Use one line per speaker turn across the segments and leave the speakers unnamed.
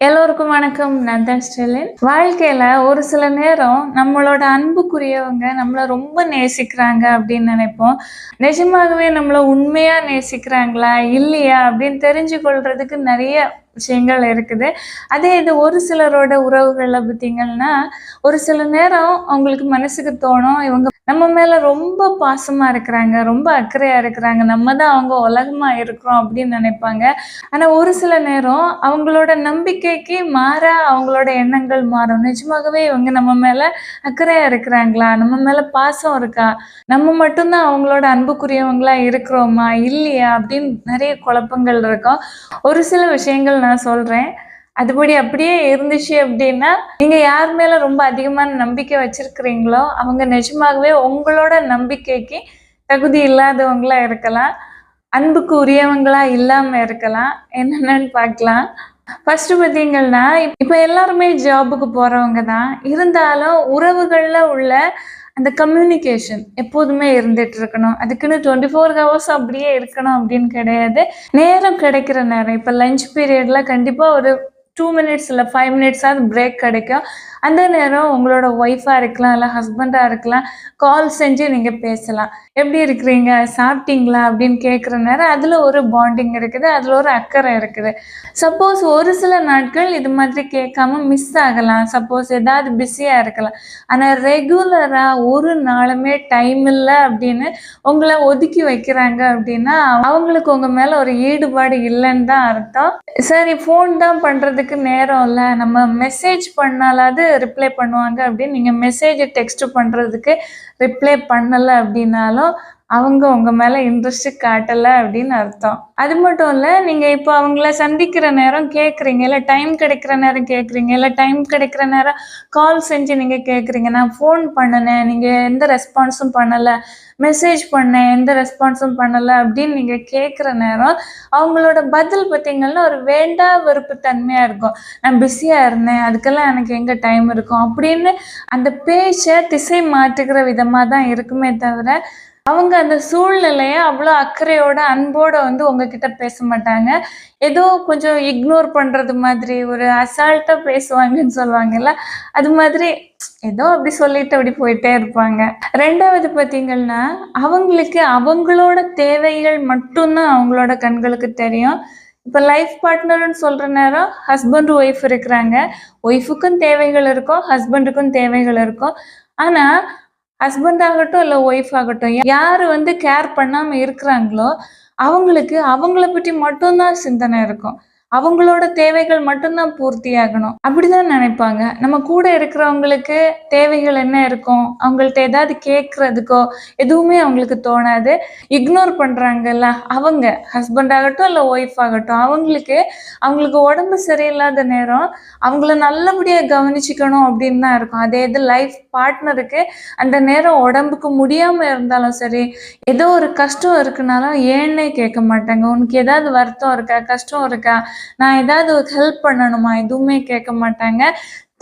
எல்லோருக்கும் வணக்கம். நான் தான் ஸ்டெலின். வாழ்க்கையில ஒரு சில நேரம் நம்மளோட அன்புக்குரியவங்க நம்மள ரொம்ப நேசிக்கிறாங்க அப்படின்னு நினைப்போம். நிஜமாகவே நம்மள உண்மையா நேசிக்கிறாங்களா இல்லையா அப்படின்னு தெரிஞ்சு கொள்றதுக்கு நிறைய விஷயங்கள் இருக்குது. அதே இது ஒரு சிலரோட உறவுகள்ல பார்த்தீங்கன்னா, ஒரு சில நேரம் அவங்களுக்கு மனசுக்கு தோணும், இவங்க நம்ம மேல ரொம்ப பாசமா இருக்கிறாங்க, ரொம்ப அக்கறையா இருக்கிறாங்க, நம்ம தான் அவங்க உலகமா இருக்கிறோம் அப்படின்னு நினைப்பாங்க. ஆனா ஒரு சில நேரம் அவங்களோட நம்பிக்கைக்கு மாறா அவங்களோட எண்ணங்கள் மாறும். நிஜமாகவே இவங்க நம்ம மேல அக்கறையா இருக்கிறாங்களா? நம்ம மேல பாசம் இருக்கா? நம்ம மட்டும் தான் அவங்களோட அன்புக்குரியவங்களா இருக்கிறோமா? இல்லையா? அப்படின்னு நிறைய குழப்பங்கள் இருக்கும். ஒரு சில விஷயங்கள் நான் சொல்றேன். அதுபடி அப்படியே இருந்துச்சு அப்படின்னா, நீங்க யார் மேல ரொம்ப அதிகமான நம்பிக்கை வச்சிருக்கிறீங்களோ, அவங்க நிஜமாகவே உங்களோட நம்பிக்கைக்கு தகுதி இல்லாதவங்களா இருக்கலாம். அன்புக்கு உரியவங்களா இல்லாம இருக்கலாம். என்னென்னன்னு பார்க்கலாம். ஃபர்ஸ்ட்டு பார்த்தீங்கன்னா, இப்ப எல்லாருமே ஜாபுக்கு போறவங்க தான். இருந்தாலும் உறவுகள்ல உள்ள அந்த கம்யூனிகேஷன் எப்போதுமே இருந்துட்டு இருக்கணும். அதுக்குன்னு 24 ஹவர்ஸ் அப்படியே இருக்கணும் அப்படின்னு கிடையாது. நேரம் கிடைக்கிற நேரம், இப்ப லஞ்ச் பீரியட்ல கண்டிப்பா ஒரு 2 மினிட்ஸ் இல்ல 5 மினிட்ஸாவது பிரேக் கிடைக்கும். அந்த நேரம் உங்களோட ஒய்ஃபா இருக்கலாம், இல்ல ஹஸ்பண்டா இருக்கலாம். கால் செஞ்சு நீங்க பேசலாம். "எப்படி இருக்கிறீங்க? சாப்பிட்டீங்களா?" அப்படின்னு கேட்குற நேரம் அதில ஒரு பாண்டிங் இருக்குது. அதில ஒரு அக்கறை இருக்குது. சப்போஸ் ஒரு சில நாட்கள் இது மாதிரி கேட்காம மிஸ் ஆகலாம். சப்போஸ் ஏதாவது பிஸியா இருக்கலாம். ஆனா ரெகுலரா ஒரு நாளுமே டைம் இல்ல அப்படின்னு உங்கள ஒதுக்கி வைக்கிறாங்க அப்படின்னா, அவங்களுக்கு உங்க மேல ஒரு ஈடுபாடு இல்லன்னு தான் அர்த்தம். சரி ஃபோன் தான் பண்றதுக்கு நேரம் இல்ல. நம்ம மெசேஜ் பண்ணாலாவது ரிப்ளை பண்ணுவாங்க அப்படின்னு நீங்க மெசேஜ் டெக்ஸ்ட் பண்றதுக்கு ரிப்ளை பண்ணல அப்படின்னாலும், அவங்க உங்க மேல இன்ட்ரெஸ்ட் காட்டல அப்படின்னு அர்த்தம். அது மட்டும் இல்ல, நீங்க இப்போ அவங்கள சந்திக்கிற நேரம் கேட்குறீங்க, இல்ல டைம் கிடைக்கிற நேரம் கேட்குறீங்க, இல்ல டைம் கிடைக்கிற நேரம் கால் செஞ்சு நீங்க கேட்குறீங்க. நான் ஃபோன் பண்ணுனேன், நீங்க எந்த ரெஸ்பான்ஸும் பண்ணல. மெசேஜ் பண்ணேன், எந்த ரெஸ்பான்ஸும் பண்ணல அப்படின்னு நீங்க கேட்குற நேரம், அவங்களோட பதில் பார்த்தீங்கன்னா, ஒரு வேண்டா வெறுப்பு தன்மையா இருக்கும். நான் பிஸியா இருந்தேன், அதுக்கெல்லாம் எனக்கு எங்க டைம் இருக்கும் அப்படின்னு அந்த பேச்ச திசை மாற்றுகிற விதமா தான் இருக்குமே தவிர, அவங்க அந்த சூழ்நிலைய அவ்வளோ அக்கறையோட, அன்போட வந்து உங்ககிட்ட பேச மாட்டாங்க. ஏதோ கொஞ்சம் இக்னோர் பண்றது மாதிரி, ஒரு அசால்ட்டா பேசுவாங்கன்னு சொல்லுவாங்கல்ல, அது மாதிரி ஏதோ அப்படி சொல்லிட்டு அப்படி போயிட்டே இருப்பாங்க. 2வது பார்த்தீங்கன்னா, அவங்களுக்கு அவங்களோட தேவைகள் மட்டும் தான் அவங்களோட கண்களுக்கு தெரியும். இப்ப லைஃப் பார்ட்னர்ன்னு சொல்ற நேரம் ஹஸ்பண்ட், ஒய்ஃப் இருக்கிறாங்க. ஒய்ஃபுக்கும் தேவைகள் இருக்கும், ஹஸ்பண்டுக்கும் தேவைகள் இருக்கும். ஆனா ஹஸ்பண்ட் ஆகட்டும், இல்ல ஒய்ஃப் ஆகட்டும், யாரு வந்து கேர் பண்ணாம இருக்கிறாங்களோ, அவங்களுக்கு அவங்கள பத்தி மட்டும் தான் சிந்தனை இருக்கும். அவங்களோட தேவைகள் மட்டும் தான் பூர்த்தியாகணும். அப்படிதான் நினைப்பாங்க. நம்ம கூட இருக்கிறவங்களுக்கு தேவைகள் என்ன இருக்கும்? அவங்கள்ட்ட ஏதாவது கேட்கறதுக்கோ, எதுவுமே அவங்களுக்கு தோணாது. இக்னோர் பண்றாங்கல்ல, அவங்க ஹஸ்பண்ட் ஆகட்டும், இல்ல ஒய்ஃப் ஆகட்டும், அவங்களுக்கு உடம்பு சரியில்லாத நேரம், அவங்கள நல்லபடியா கவனிச்சுக்கணும் அப்படின்னு தான் இருக்கும். அதே இது லைஃப் பார்ட்னருக்கு அந்த நேரம் உடம்புக்கு முடியாம இருந்தாலும் சரி, ஏதோ ஒரு கஷ்டம் இருக்குனாலும் ஏன்னே கேட்க மாட்டாங்க. "உனக்கு ஏதாவது வருத்தம் இருக்கா? கஷ்டம் இருக்கா? நான் ஏதாவது ஒரு ஹெல்ப் பண்ணணுமா?" எதுவுமே கேட்க மாட்டாங்க.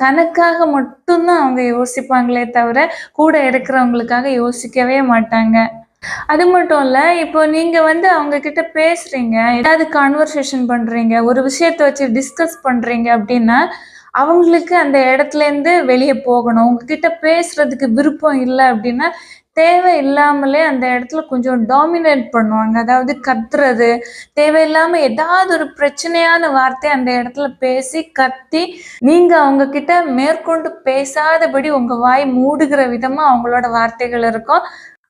தனக்காக மட்டும் தான் அவங்க யோசிப்பாங்களே தவிர, கூட இருக்கிறவங்களுக்காக யோசிக்கவே மாட்டாங்க. அது மட்டும் இல்ல, இப்போ நீங்க வந்து அவங்க கிட்ட பேசுறீங்க, ஏதாவது கான்வர்சேஷன் பண்றீங்க, ஒரு விஷயத்த வச்சு டிஸ்கஸ் பண்றீங்க அப்படின்னா, அவங்களுக்கு அந்த இடத்துலேருந்து வெளிய போகணும். உங்ககிட்ட பேசுறதுக்கு விருப்பம் இல்ல அப்படின்னா, தேவையில்லாமலே அந்த இடத்துல கொஞ்சம் டாமினேட் பண்ணுவாங்க. அதாவது கத்துறது, தேவையில்லாம ஏதாவது ஒரு பிரச்சனையான வார்த்தை அந்த இடத்துல பேசி, கத்தி, நீங்க அவங்க கிட்ட மேற்கொண்டு பேசாதபடி உங்க வாய் மூடுகிற விதமா அவங்களோட வார்த்தைகள் இருக்கும்.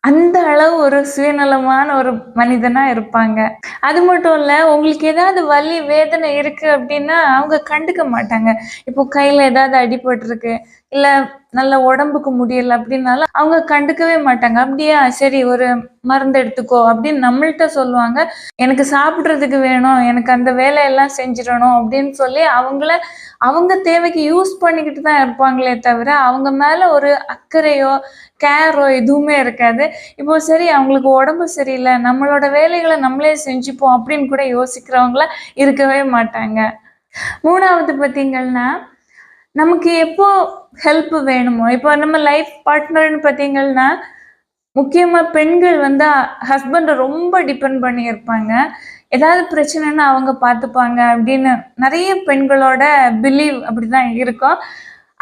அந்த அளவு ஒரு சுயநலமான ஒரு மனிதனா இருப்பாங்க. அது மட்டும் இல்ல, உங்களுக்கு ஏதாவது வலி, வேதனை இருக்கு அப்டின்னா, அவங்க கண்டுக்க மாட்டாங்க. இப்போ கையில ஏதாவது அடிபட்டுருக்கு, இல்ல நல்ல உடம்புக்கு முடியல அப்டின்னாலும், அவங்க கண்டுக்கவே மாட்டாங்க. "அப்படியா? சரி ஒரு மருந்து எடுத்துக்கோ" அப்டின்னு நம்மள்ட்ட சொல்லுவாங்க. எனக்கு சாப்பிடுறதுக்கு வேணும், எனக்கு அந்த வேலையெல்லாம் செஞ்சிடணும் அப்டின்னு சொல்லி அவங்க தேவைக்கு யூஸ் பண்ணிக்கிட்டு தான் இருப்பாங்களே தவிர, அவங்க மேல ஒரு அக்கறையோ, கேரோ எதுவுமே இருக்காது. இப்போ சரி அவங்களுக்கு உடம்பு சரியில்ல, நம்மளோட வேலைகள நம்மளே செஞ்சுப்போம் அப்படின்னு கூட யோசிக்கிறவங்களா இருக்கவே மாட்டாங்க. 3வது பார்த்தீங்கன்னா, நமக்கு எப்போ ஹெல்ப் வேணுமோ, இப்போ நம்ம லைஃப் பார்ட்னர்ன்னு பார்த்தீங்கன்னா, முக்கியமா பெண்கள் வந்து ஹஸ்பண்ட ரொம்ப டிபெண்ட் பண்ணி இருப்பாங்க. ஏதாவது பிரச்சனைன்னா அவங்க பார்த்துப்பாங்க அப்படின்னு நிறைய பெண்களோட பிலீவ் அப்படிதான் இருக்கும்.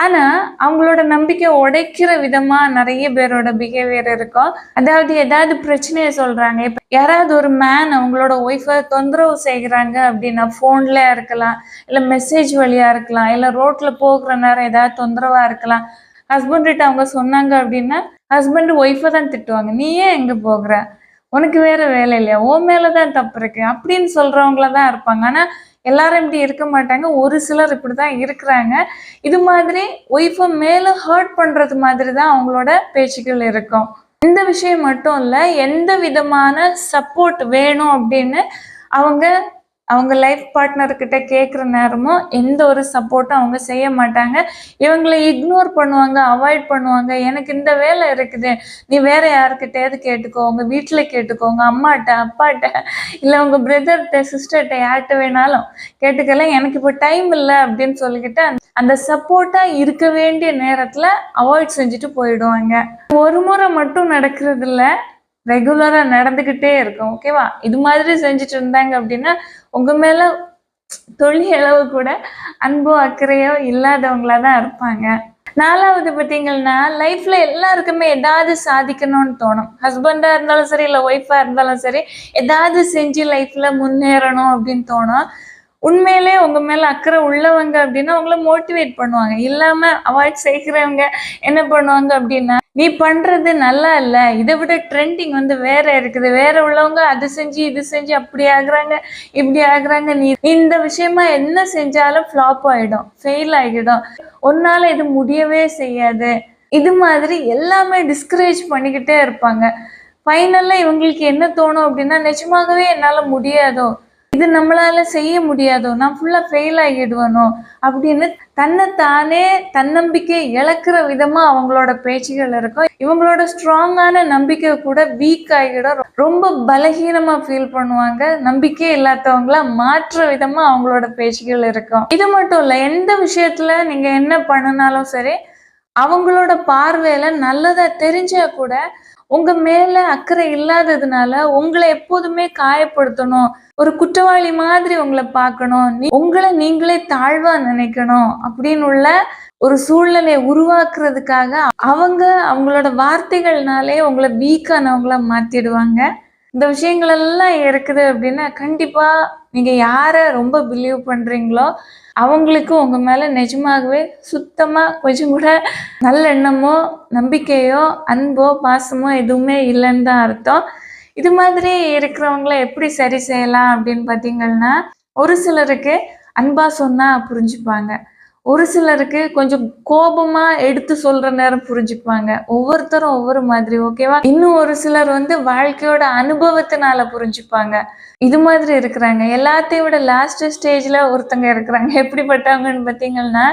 ஆனா அவங்களோட நம்பிக்கை உடைக்கிற விதமா நிறைய பேரோட பிஹேவியர் இருக்கும். அதாவது ஏதாவது பிரச்சனையை சொல்றாங்க. இப்ப யாராவது ஒரு மேன் அவங்களோட ஒய்ஃபை தொந்தரவு செய்கிறாங்க அப்படின்னா, போன்ல இருக்கலாம், இல்ல மெசேஜ் வழியா இருக்கலாம், இல்ல ரோட்ல போகிற நேரம் ஏதாவது தொந்தரவா இருக்கலாம். ஹஸ்பண்ட் கிட்ட அவங்க சொன்னாங்க அப்படின்னா, ஹஸ்பண்ட் ஒய்ஃபை தான் திட்டுவாங்க. நீ ஏன் எங்க போகிற, உனக்கு வேற வேலை இல்லையா, உன் மேலதான் தப்பு இருக்கு அப்படின்னு சொல்றவங்கள தான் இருப்பாங்க. ஆனா எல்லாரும் இப்படி இருக்க மாட்டாங்க. ஒரு சிலர் இப்படிதான் இருக்கிறாங்க. இது மாதிரி ஒய்ஃபை மேலும் ஹர்ட் பண்றது மாதிரி தான் அவங்களோட பேச்சுக்கள் இருக்கும். இந்த விஷயம் மட்டும் இல்ல, எந்த விதமான சப்போர்ட் வேணும் அப்படின்னு அவங்க அவங்க லைஃப் பார்ட்னர்கிட்ட கேட்குற நேரமும் எந்த ஒரு சப்போர்ட்டும் அவங்க செய்ய மாட்டாங்க. இவங்களை இக்னோர் பண்ணுவாங்க, அவாய்ட் பண்ணுவாங்க. எனக்கு இந்த வேலை இருக்குது, நீ வேற யாருக்கிட்டையாவது கேட்டுக்கோ, உங்க வீட்டுல கேட்டுக்கோ, உங்க அம்மாட்ட, அப்பாட்ட, இல்ல உங்க பிரதர்கிட்ட, சிஸ்டர்கிட்ட, யார்கிட்ட வேணாலும் கேட்டுக்கலாம், எனக்கு இப்போ டைம் இல்லை அப்படின்னு சொல்லிக்கிட்டு அந்த சப்போர்ட்டா இருக்க வேண்டிய நேரத்துல அவாய்ட் செஞ்சுட்டு போயிடுவாங்க. ஒரு முறை மட்டும் நடக்கிறது இல்ல, ரெகுலரா நடந்துகிட்டே இருக்கும். ஓகேவா? இது மாதிரி செஞ்சுட்டு இருந்தாங்க அப்படின்னா உங்க மேல துளி அளவு கூட அன்போ அக்கறையோ இல்லாதவங்களா தான் இருப்பாங்க. 4வது பார்த்தீங்கன்னா, லைஃப்ல எல்லாருக்குமே ஏதாவது சாதிக்கணும்னு தோணும். ஹஸ்பண்டா இருந்தாலும் சரி, இல்ல ஒய்ஃபா இருந்தாலும் சரி, ஏதாவது செஞ்சு லைஃப்ல முன்னேறணும் அப்படின்னு தோணும். உண்மையிலே உங்க மேல அக்கறை உள்ளவங்க அப்படின்னா உங்களை மோட்டிவேட் பண்ணுவாங்க. இல்லாம அவாய்ட் செய்கிறவங்க என்ன பண்ணுவாங்க அப்படின்னா, நீ பண்றது நல்லா இல்ல, இதை விட ட்ரெண்டிங் வந்து வேற இருக்குது, வேற உள்ளவங்க அது செஞ்சு இது செஞ்சு அப்படி ஆகுறாங்க, இப்படி ஆகுறாங்க, நீ இந்த விஷயமா என்ன செஞ்சாலும் ஃப்ளாப் ஆயிடும், ஃபெயில் ஆகிடும், உன்னால இது முடியவே செய்யாது, இது மாதிரி எல்லாமே டிஸ்கரேஜ் பண்ணிக்கிட்டே இருப்பாங்க. ஃபைனல்ல இவங்களுக்கு என்ன தோணும் அப்படின்னா, நிஜமாகவே என்னால முடியாதோ, இது நம்மளால செய்ய முடியாதோ, நான் ஃபுல்லா ஃபெயில் ஆகிடுவனோ அப்படின்னு தன்னைத்தானே தன்னம்பிக்கை இழக்கிற விதமா அவங்களோட பேச்சுகள் இருக்கும். இவங்களோட ஸ்ட்ராங்கான நம்பிக்கை கூட வீக் ஆகிடும். ரொம்ப பலகீனமா ஃபீல் பண்ணுவாங்க. நம்பிக்கையே இல்லாதவங்கள மாற்ற விதமா அவங்களோட பேச்சுகள் இருக்கும். இது மட்டும் இல்ல, எந்த விஷயத்துல நீங்க என்ன பண்ணினாலும் சரி, அவங்களோட பார்வையில நல்லதா தெரிஞ்சா கூட உங்க மேல அக்கறை இல்லாததுனால உங்களை எப்போதுமே காயப்படுத்தணும், ஒரு குற்றவாளி மாதிரி உங்களை பார்க்கணும், உங்களை நீங்களே தாழ்வா நினைக்கணும் அப்படின்னு உள்ள ஒரு சூழ்நிலையை உருவாக்குறதுக்காக அவங்க அவங்களோட வார்த்தைகள்னாலே உங்களை வீக்கானவங்கள மாத்திடுவாங்க. இந்த விஷயங்கள் எல்லாம் இருக்குது அப்படின்னா கண்டிப்பா நீங்க யார ரொம்ப பிலீவ் பண்றீங்களோ அவங்களுக்கு உங்க மேல நிஜமாகவே சுத்தமா கொஞ்சம் கூட நல்லெண்ணமோ, நம்பிக்கையோ, அன்போ, பாசமோ எதுவுமே இல்லைன்னு தான் அர்த்தம். இது மாதிரி இருக்கிறவங்கள எப்படி சரி செய்யலாம் அப்படின்னு பார்த்தீங்கன்னா, ஒரு சிலருக்கு அன்பா சொன்னா புரிஞ்சுப்பாங்க, ஒரு சிலருக்கு கொஞ்சம் கோபமா எடுத்து சொல்ற நேரம் புரிஞ்சுப்பாங்க. ஒவ்வொருத்தரும் ஒவ்வொரு மாதிரி. ஓகேவா? இன்னும் ஒரு சிலர் வந்து வாழ்க்கையோட அனுபவத்தினால புரிஞ்சுப்பாங்க. இது மாதிரி இருக்கிறாங்க. எல்லாத்தையும் விட லாஸ்ட் ஸ்டேஜ்ல ஒருத்தங்க இருக்கிறாங்க. எப்படிப்பட்டவங்கன்னு பார்த்தீங்கன்னா,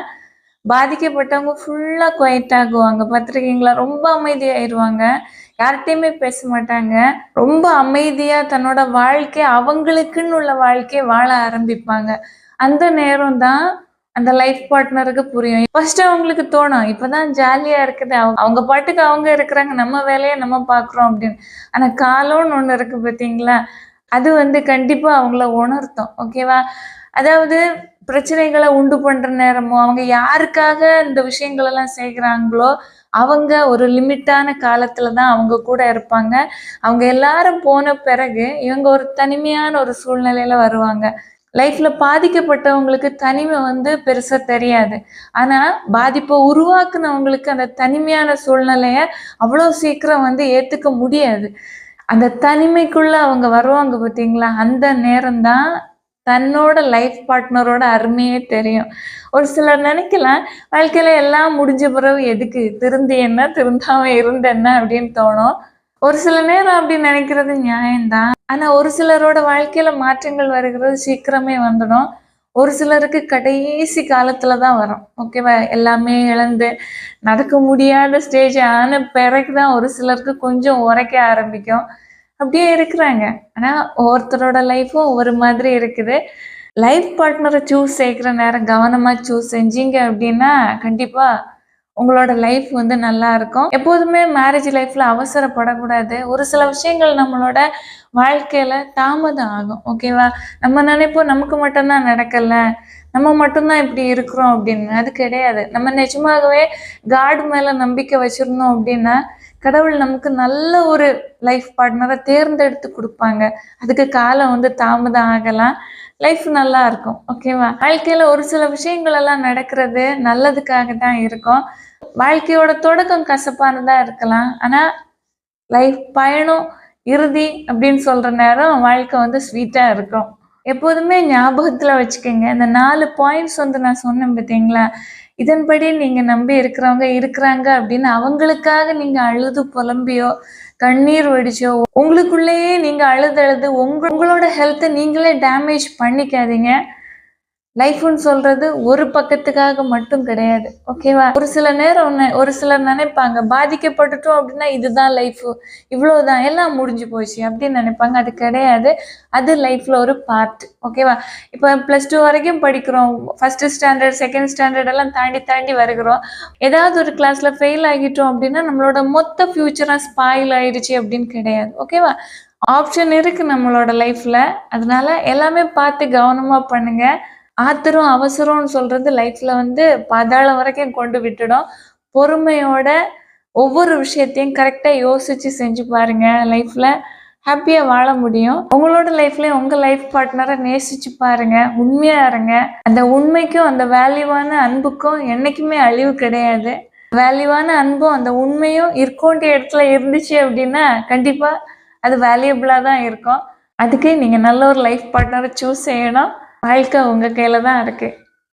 பாதிக்கப்பட்டவங்க ஃபுல்லா குவைட் ஆகுவாங்க. பார்த்துருக்கீங்களா? ரொம்ப அமைதியாயிருவாங்க. யார்கிட்டயுமே பேச மாட்டாங்க. ரொம்ப அமைதியா தன்னோட வாழ்க்கை, அவங்களுக்குன்னு உள்ள வாழ்க்கையை வாழ ஆரம்பிப்பாங்க. அந்த நேரம் தான் அந்த லைஃப் பார்ட்னருக்கு புரியும். ஃபர்ஸ்ட் அவங்களுக்கு தோணும், இப்பதான் ஜாலியா இருக்குது, அவங்க பாட்டுக்கு அவங்க இருக்கிறாங்க, நம்ம வேலையை நம்ம பார்க்குறோம் அப்படின்னு. ஆனா காலம்னு ஒண்ணு இருக்கு பார்த்தீங்களா? அது வந்து கண்டிப்பா அவங்கள உணர்த்தும். ஓகேவா? அதாவது பிரச்சனைகளை உண்டு பண்ற நேரமோ, அவங்க யாருக்காக இந்த விஷயங்கள் எல்லாம் செய்கிறாங்களோ அவங்க ஒரு லிமிட்டான காலத்துல தான் அவங்க கூட இருப்பாங்க. அவங்க எல்லாரும் போன பிறகு இவங்க ஒரு தனிமையான ஒரு சூழ்நிலையில வருவாங்க. லைஃப்ல பாதிக்கப்பட்டவங்களுக்கு தனிமை வந்து பெருசா தெரியாது. ஆனா பாதிப்பை உருவாக்குனவங்களுக்கு அந்த தனிமையான சூழ்நிலைய அவ்வளோ சீக்கிரம் வந்து ஏத்துக்க முடியாது. அந்த தனிமைக்குள்ள அவங்க வருவாங்க பார்த்தீங்களா? அந்த நேரம்தான் தன்னோட லைஃப் பார்ட்னரோட அருமையே தெரியும். ஒரு சிலர் நினைக்கலாம், வாழ்க்கையில எல்லாம் முடிஞ்ச பிறகு எதுக்கு திருந்தி என்ன, திருந்தாம இருந்த என்ன அப்படின்னு தோணும். ஒரு சில நேரம் அப்படி நினைக்கிறது நியாயம்தான். ஆனா ஒரு சிலரோட வாழ்க்கையில மாற்றங்கள் வருகிறது சீக்கிரமே வந்துடும். ஒரு சிலருக்கு கடைசி காலத்துல தான் வரும். ஓகேவா? எல்லாமே இழந்து நடக்க முடியாத ஸ்டேஜ் ஆன பிறகுதான் ஒரு சிலருக்கு கொஞ்சம் உரைக்க ஆரம்பிக்கும். அப்படியே இருக்கிறாங்க. ஆனா ஒவ்வொருத்தரோட லைஃப்பும் ஒவ்வொரு மாதிரி இருக்குது. லைஃப் பார்ட்னரை சூஸ் செய்கிற நேரம் கவனமா சூஸ் செஞ்சீங்க அப்படின்னா கண்டிப்பா உங்களோட லைஃப் வந்து நல்லா இருக்கும். எப்போதுமே மேரேஜ் லைஃப்ல அவசரப்படக்கூடாது. ஒரு சில விஷயங்கள் நம்மளோட வாழ்க்கையில தாமதம் ஆகும். ஓகேவா? நம்ம நினைப்போம் நமக்கு மட்டும் தான் நடக்கல. நம்ம மட்டும் தான் இப்படி இருக்கிறோம் அப்படின்னு. அது கிடையாது. நம்ம நிஜமாகவே காட் மேல நம்பிக்கை வச்சிருந்தோம் அப்படின்னா, கடவுள் நமக்கு நல்ல ஒரு லைஃப் பார்ட்னரை தேர்ந்தெடுத்து குடுப்பாங்க. அதுக்கு காலம் வந்து தாமதம் ஆகலாம். லைஃப் நல்லா இருக்கும். ஓகேவா? வாழ்க்கையில ஒரு சில விஷயங்கள் எல்லாம் நடக்கிறது நல்லதுக்காக தான் இருக்கும். வாழ்க்கையோட தொடக்கம் கசப்பானதா இருக்கலாம். ஆனா, லைஃப் பயணம் இறுதி அப்படின்னு சொல்ற நேரம் வாழ்க்கை வந்து ஸ்வீட்டா இருக்கும். எப்போதுமே ஞாபகத்துல வச்சுக்கங்க. இந்த 4 பாயிண்ட்ஸ் வந்து நான் சொன்னேன் பார்த்தீங்களா? இதன்படி நீங்க நம்பி இருக்கிறவங்க இருக்கிறாங்க அப்படின்னு அவங்களுக்காக நீங்க அழுது புலம்பியோ, கண்ணீர் வடிச்சோ, உங்களுக்குள்ளேயே நீங்க அழுது அழுது உங்களோட ஹெல்த்த நீங்களே டேமேஜ் பண்ணிக்காதீங்க. லைஃப்ன்னு சொல்றது ஒரு பக்கத்துக்காக மட்டும் கிடையாது. ஓகேவா? ஒரு சிலர் நினைப்பாங்க, பாதிக்கப்பட்டுட்டோம் அப்படின்னா இதுதான் லைஃபு. இவ்வளோதான் எல்லாம் முடிஞ்சு போச்சு அப்படின்னு நினைப்பாங்க. அது கிடையாது. அது லைஃப்ல ஒரு பார்ட். ஓகேவா? இப்போ +2 வரைக்கும் படிக்கிறோம். 1 ஸ்டாண்டர்ட், 2 ஸ்டாண்டர்ட் எல்லாம் தாண்டி தாண்டி வருகிறோம். ஏதாவது ஒரு கிளாஸ்ல ஃபெயில் ஆகிட்டோம் அப்படின்னா நம்மளோட மொத்த ஃபியூச்சரா ஸ்பாயில் ஆயிடுச்சு அப்படின்னு கிடையாது. ஓகேவா? ஆப்ஷன் இருக்கு நம்மளோட லைஃப்ல. அதனால எல்லாமே பார்த்து கவனமா பண்ணுங்க. ஆத்திரம், அவசரம்னு சொல்றது லைஃப்ல வந்து பாதாளம் வரைக்கும் கொண்டு விட்டுடும். பொறுமையோட ஒவ்வொரு விஷயத்தையும் கரெக்டா யோசிச்சு செஞ்சு பாருங்க. லைஃப்ல ஹாப்பியா வாழ முடியும். உங்களோட லைஃப்லயும் உங்க லைஃப் பார்ட்னரை நேசிச்சு பாருங்க. உண்மையா இருங்க. அந்த உண்மைக்கும் அந்த வேல்யூவான அன்புக்கும் என்னைக்குமே அழிவு கிடையாது. வேல்யூவான அன்பும் அந்த உண்மையும் இருக்கோண்டிய இடத்துல இருந்துச்சு அப்படின்னா கண்டிப்பா அது வேல்யூபிளா தான் இருக்கும். அதுக்கு நீங்க நல்ல ஒரு லைஃப் பார்ட்னரை சூஸ் செய்யணும். வாழ்க்கை உங்க கையில தான் இருக்கு.